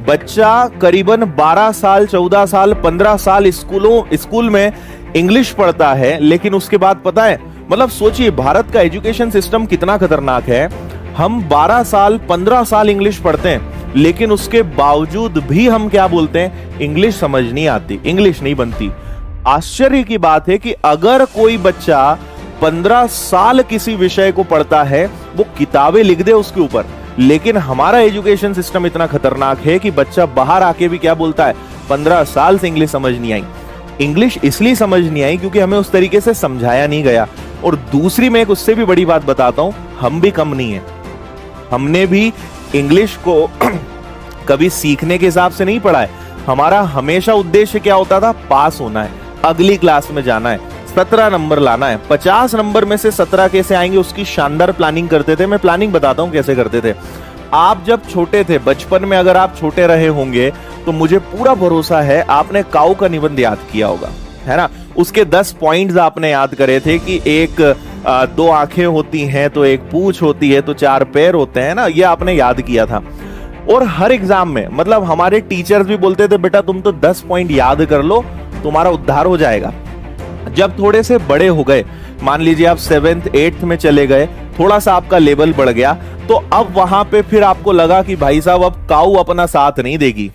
बच्चा करीबन 12 साल, 14 साल, 15 साल स्कूल में इंग्लिश पढ़ता है, लेकिन उसके बाद पता है, मतलब सोचिए भारत का एजुकेशन सिस्टम कितना खतरनाक है। हम 12 साल, 15 साल इंग्लिश पढ़ते हैं, लेकिन उसके बावजूद भी हम क्या बोलते हैं, इंग्लिश समझ नहीं आती, इंग्लिश नहीं बनती। आश्चर्य की बात है कि अगर कोई बच्चा 15 साल किसी विषय को पढ़ता है, वो किताबें लिख दे उसके ऊपर, लेकिन हमारा एजुकेशन सिस्टम इतना खतरनाक है कि बच्चा बाहर आके भी क्या बोलता है, 15 साल से इंग्लिश समझ नहीं आई। इंग्लिश इसलिए समझ नहीं आई क्योंकि हमें उस तरीके से समझाया नहीं गया। और दूसरी मैं एक उससे भी बड़ी बात बताता हूं, हम भी कम नहीं है। हमने भी इंग्लिश को कभी सीखने के हिसाब से नहीं पढ़ा है। हमारा हमेशा उद्देश्य क्या होता था, पास होना है, अगली क्लास में जाना है, 17 नंबर लाना है। 50 नंबर में से 17 कैसे आएंगे, उसकी शानदार प्लानिंग करते थे। मैं प्लानिंग बताता हूं कैसे करते थे। आप जब छोटे थे, बचपन में अगर आप छोटे रहे होंगे तो मुझे पूरा भरोसा है आपने काऊ का निबंध याद किया होगा, है ना। उसके 10 पॉइंट्स आपने याद करे थे कि एक 2 आंखें होती हैं, तो एक पूंछ होती है, तो 4 पैर होते हैं ना, ये आपने याद किया था। और हर एग्जाम में, मतलब हमारे टीचर्स भी बोलते थे बेटा तुम तो 10 पॉइंट याद कर लो, तुम्हारा उद्धार हो जाएगा। जब थोड़े से बड़े हो गए, मान लीजिए आप 7th 8th में चले गए, थोड़ा सा आपका लेवल बढ़ गया, तो अब वहां पे फिर आपको लगा कि भाई साहब अब काऊ अपना साथ नहीं देगी,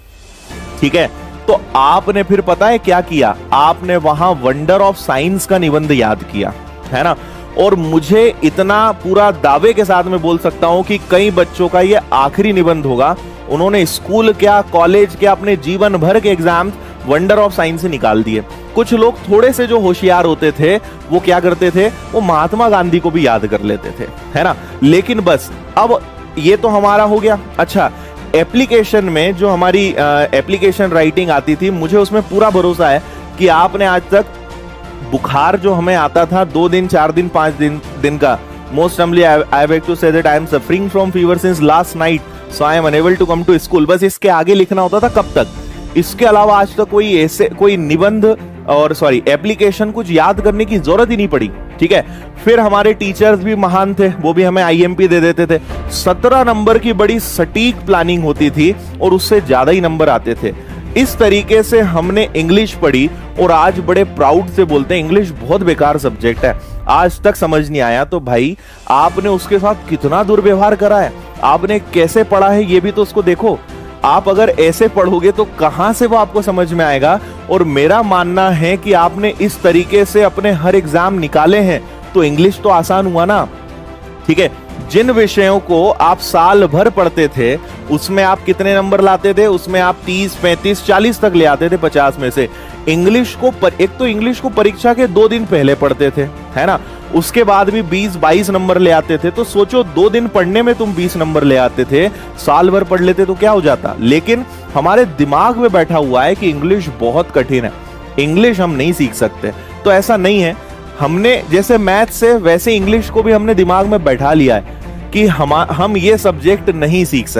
ठीक है। तो आपने फिर पता है क्या किया, आपने वहां वंडर ऑफ साइंस का निबंध याद किया, है ना। और मुझे इतना पूरा दावे के साथ में बोल सकता हूं कि कई बच्चों का ये आखिरी निबंध होगा। उन्होंने स्कूल क्या, कॉलेज क्या, अपने जीवन भर के एग्जाम वंडर ऑफ साइंस से निकाल दिए। कुछ लोग थोड़े से जो होशियार होते थे वो क्या करते थे, वो महात्मा गांधी को भी याद कर लेते थे, है ना। लेकिन बस अब ये तो हमारा हो गया। अच्छा, एप्लीकेशन में जो हमारी एप्लीकेशन राइटिंग आती थी, मुझे उसमें पूरा भरोसा है कि आपने आज तक बुखार जो हमें आता था 2 दिन, 4 दिन, 5 दिन का, most humbly I beg to say that I am suffering from fever since last night, so I am unable to come to school, बस इसके आगे लिखना होता था कब तक। इसके अलावा आज तक कोई निबंध और एप्लीकेशन कुछ याद करने की जरूरत ही नहीं पड़ी, ठीक है। फिर हमारे टीचर्स भी महान थे, वो भी हमें आईएमपी दे देते थे। 17 नंबर की बड़ी सटीक प्लानिंग होती थी और उससे ज्यादा ही नंबर आते थे। इस तरीके से हमने इंग्लिश पढ़ी और आज बड़े प्राउड से बोलते हैं इंग्लिश बहुत बेकार सब्जेक्ट है, आज तक समझ नहीं आया। तो भाई आपने उसके साथ कितना दुर्व्यवहार करा है, आपने कैसे पढ़ा है, ये भी तो उसको देखो। आप अगर ऐसे पढ़ोगे तो कहां से वो आपको समझ में आएगा। और मेरा मानना है कि आपने इस तरीके से अपने हर एग्जाम निकाले हैं तो इंग्लिश तो आसान हुआ ना, ठीक है। जिन विषयों को आप साल भर पढ़ते थे उसमें आप कितने नंबर लाते थे, उसमें आप 30, 35, 40 तक ले आते थे 50 में से। इंग्लिश को एक तो इंग्लिश को परीक्षा के 2 दिन पहले पढ़ते थे, है ना, उसके बाद भी 20-22 नंबर ले आते थे। तो सोचो 2 दिन पढ़ने में तुम 20 नंबर ले आते थे, साल भर पढ़ लेते तो क्या हो जाता। लेकिन हमारे दिमाग में बैठा हुआ है कि इंग्लिश बहुत कठिन है, इंग्लिश हम नहीं सीख सकते। तो ऐसा नहीं है, हमने जैसे मैथ से वैसे इंग्लिश को भी हमने दिमाग में बैठा लिया है कि हम ये सब्जेक्ट नहीं सीख सकते।